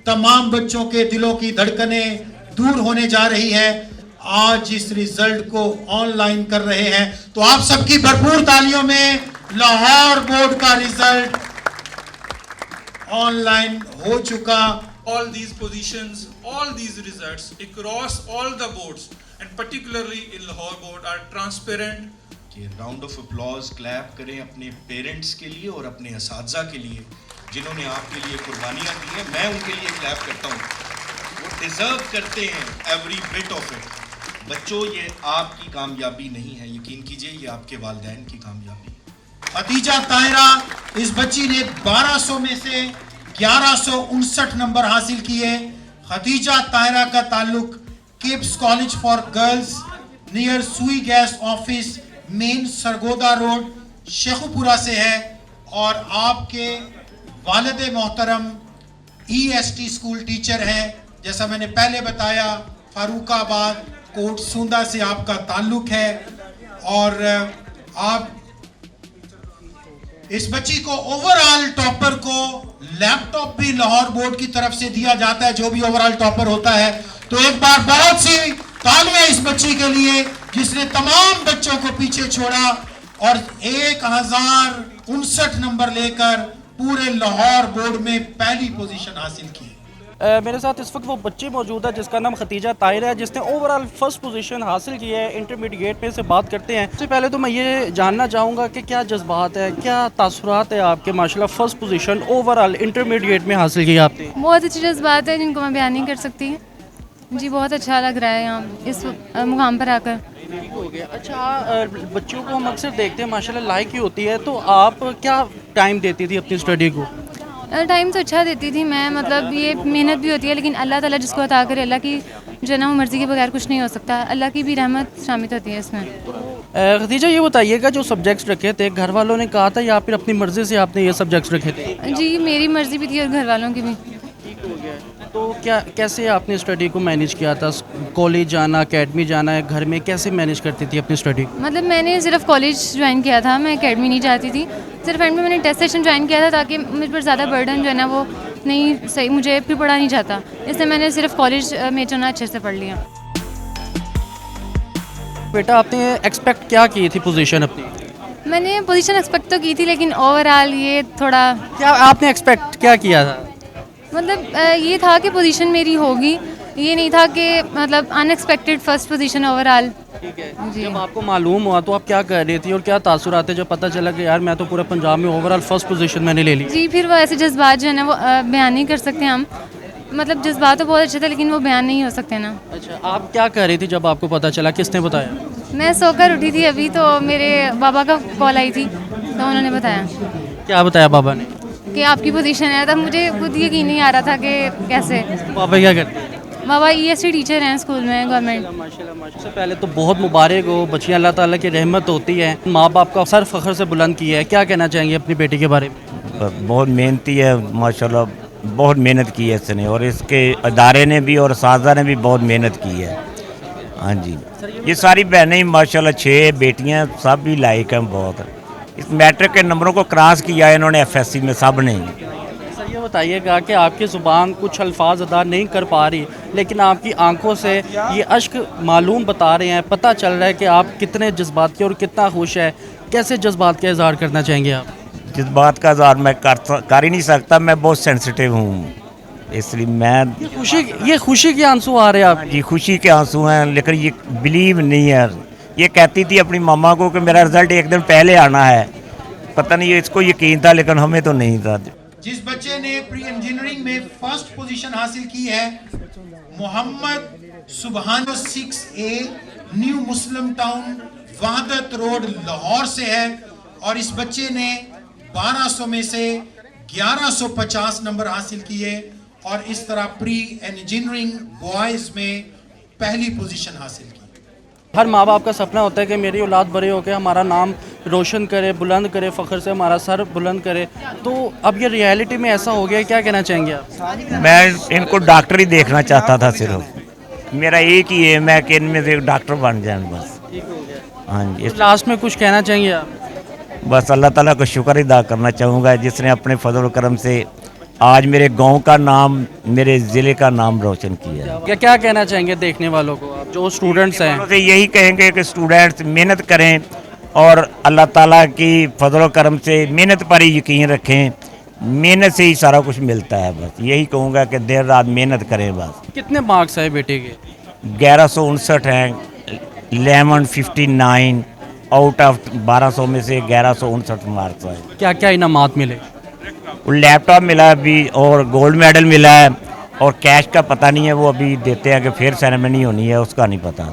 तमाम बच्चों के दिलों की धड़कनें दूर होने जा रही है। आज इस रिजल्ट को ऑनलाइन कर रहे हैं, तो आप सबकी भरपूर तालियों में लाहौर बोर्ड का रिजल्ट ऑनलाइन हो चुका। All these positions, all these results across all the boards and particularly in Lahore board are transparent. Round of applause clap करें अपने पेरेंट्स के लिए और अपने असातिज़ा के लिए जिन्होंने आपके लिए कुर्बानियाँ दी हैं। मैं उनके लिए क्लैप करता हूँ, वो डिज़र्व करते हैं एवरी बिट ऑफ इट। बच्चों, ये आपकी कामयाबी नहीं है, यकीन कीजिए ये आपके वालिदैन की कामयाबी है। खदीजा ताहिरा, इस बच्ची ने 1200 में से 1159 नंबर हासिल किए। खदीजा ताहिरा का ताल्लुक किब्स कॉलेज फॉर गर्ल्स नियर सुई gas office main Sargodha road Sheikhupura से है और आपके वालिद मोहतरम EST स्कूल टीचर हैं। जैसा मैंने पहले बताया, फारूकाबाद कोट सूंदा से आपका ताल्लुक है और आप इस बच्ची को ओवरऑल टॉपर को लैपटॉप भी लाहौर बोर्ड की तरफ से दिया जाता है, जो भी ओवरऑल टॉपर होता है। तो एक बार बहुत सी तालियां इस बच्ची के लिए जिसने तमाम बच्चों को पीछे छोड़ा और 1059 नंबर लेकर पूरे लाहौर बोर्ड में पहली पोजीशन हासिल की। मेरे साथ इस वक्त वो बच्ची मौजूद है जिसका नाम खदीजा ताहिरा है, जिसने ओवरऑल फर्स्ट पोजीशन हासिल की है इंटरमीडिएट में। से बात करते हैं। सबसे पहले तो मैं ये जानना चाहूँगा कि क्या जज्बात है, क्या तासुरात है आपके? माशाल्लाह फर्स्ट पोजीशन ओवरऑल इंटरमीडिएट में हासिल की आपने। बहुत अच्छी जज्बात है जिनको मैं बयान नहीं कर सकती जी। बहुत अच्छा लग रहा है यहाँ इस मुकाम पर आकर। हो गया। अच्छा, बच्चों को हम अक्सर देखते हैं माशाल्लाह लाइक ही होती है, तो आप क्या टाइम देती थी अपनी स्टडी को? टाइम तो अच्छा देती थी मैं, मतलब ये मेहनत भी होती है लेकिन अल्लाह ताला जिसको अता करे, अल्लाह की जो है ना वो मर्ज़ी के बगैर कुछ नहीं हो सकता। अल्लाह की भी रहमत शामिल होती है इसमें। खदीजा, ये बताइएगा जो सब्जेक्ट्स रखे थे घर वालों ने कहा था या फिर अपनी मर्ज़ी से आपने ये सब्जेक्ट्स रखे थे? जी, मेरी मर्ज़ी भी थी और घर वालों की भी। तो क्या कैसे आपने स्टडी को मैनेज किया था? कॉलेज जाना, एकेडमी जाना है, घर में कैसे मैनेज करती थी अपनी स्टडी? मतलब मैंने सिर्फ कॉलेज ज्वाइन किया था, मैं एकेडमी नहीं जाती थी। सिर्फ एंड में मैंने टेस्ट सेशन ज्वाइन किया था ताकि मुझ पर ज़्यादा बर्डन जो है ना वो नहीं सही, मुझे फिर पढ़ा नहीं जाता, इसलिए मैंने सिर्फ कॉलेज में जो ना अच्छे से पढ़ लिया। बेटा, आपने एक्सपेक्ट क्या की थी पोजीशन अपनी? मैंने पोजीशन एक्सपेक्ट तो की थी लेकिन ओवरऑल ये थोड़ा, क्या आपने एक्सपेक्ट क्या किया था? मतलब ये था कि पोजीशन मेरी होगी, ये नहीं था कि मतलब अनएक्सपेक्टेड फर्स्ट पोजीशन ओवरऑल। ठीक है जी। जब आपको मालूम हुआ तो आप क्या कर रही थी और क्या तासुरात है जब पता चला कि यार मैं तो पूरे पंजाब में ओवरऑल फर्स्ट पोजीशन मैंने ले ली? जी, फिर वो ऐसे जज्बात जो है ना वो बयान नहीं कर सकते हम। मतलब जज्बात तो बहुत अच्छे थे लेकिन वो बयान नहीं हो सकते ना। अच्छा, आप क्या कर रही थी जब आपको पता चला? किसने बताया? मैं सोकर उठी थी अभी, तो मेरे बाबा का कॉल आई थी तो उन्होंने बताया। क्या बताया बाबा ने? कि आपकी पोजीशन है। तब मुझे खुद यकीन नहीं आ रहा था कि कैसे। बाबा क्या करते हैं? बाबा EST टीचर हैं स्कूल में, गवर्नमेंट। माशाल्लाह। सबसे पहले तो बहुत मुबारक हो, बच्चियाँ अल्लाह ताला की रहमत होती है, माँ बाप का सर फख्र से बुलंद किया है। क्या कहना चाहेंगे अपनी बेटी के बारे में? बहुत मेहनती है माशाल्लाह, बहुत मेहनत की है इसने और इसके अदारे ने भी और साजा ने भी बहुत मेहनत की है। हाँ जी, ये सारी बहनें माशाल्लाह 6 बेटियाँ सब भी लायक हैं बहुत। इस मैट्रिक के नंबरों को क्रॉस किया है इन्होंने FSC में सब ने। सर, ये बताइएगा कि आपकी ज़ुबान कुछ अल्फाज अदा नहीं कर पा रही लेकिन आपकी आंखों से ये अश्क मालूम बता रहे हैं, पता चल रहा है कि आप कितने जज्बाती और कितना खुश है। कैसे जज्बात का इज़हार करना चाहेंगे आप? जज्बात का इज़हार मैं कर ही नहीं सकता, मैं बहुत सेंसिटिव हूँ, इसलिए मैं ये खुशी के आंसू आ रहे हैं आप? जी, खुशी के आंसू हैं, लेकिन ये बिलीव नहीं है। ये कहती थी अपनी मामा को कि मेरा रिजल्ट एक दिन पहले आना है, पता नहीं इसको यकीन था लेकिन हमें तो नहीं था। जिस बच्चे ने प्री इंजीनियरिंग में फर्स्ट पोजीशन हासिल की है, मोहम्मद सुबहानो 6A न्यू मुस्लिम टाउन वहादत रोड लाहौर से है और इस बच्चे ने 1200 में से 1150 नंबर हासिल किए और इस तरह प्री इंजीनियरिंग बॉयज में पहली पोजीशन हासिल की। हर माँ बाप का सपना होता है कि मेरी औलाद बड़े होकर हमारा नाम रोशन करे, बुलंद करे, फ़ख्र से हमारा सर बुलंद करे। तो अब ये रियलिटी में ऐसा हो गया, क्या कहना चाहेंगे आप? मैं इनको डॉक्टर ही देखना चाहता था, सिर्फ मेरा एक ही एम है कि इनमें से डॉक्टर बन जाए बस। हाँ जी। लास्ट में कुछ कहना चाहेंगे आप? बस अल्लाह ताला का शुक्र अदा करना चाहूँगा जिसने अपने फजल करम से आज मेरे गांव का नाम, मेरे ज़िले का नाम रोशन किया है। क्या क्या कहना चाहेंगे देखने वालों को आप, जो स्टूडेंट्स हैं? तो यही कहेंगे कि स्टूडेंट्स मेहनत करें और अल्लाह ताला की फजल करम से मेहनत पर ही यकीन रखें। मेहनत से ही सारा कुछ मिलता है। बस यही कहूँगा कि देर रात मेहनत करें बस। कितने मार्क्स आए बेटे के? 1159 हैं, 1159 आउट ऑफ 1200 में से 1159 मार्क्स आए। क्या क्या इनामात मिले? लैपटॉप मिला अभी और गोल्ड मेडल मिला है, और कैश का पता नहीं है, वो अभी देते हैं कि फिर सेरेमनी होनी है, उसका नहीं पता।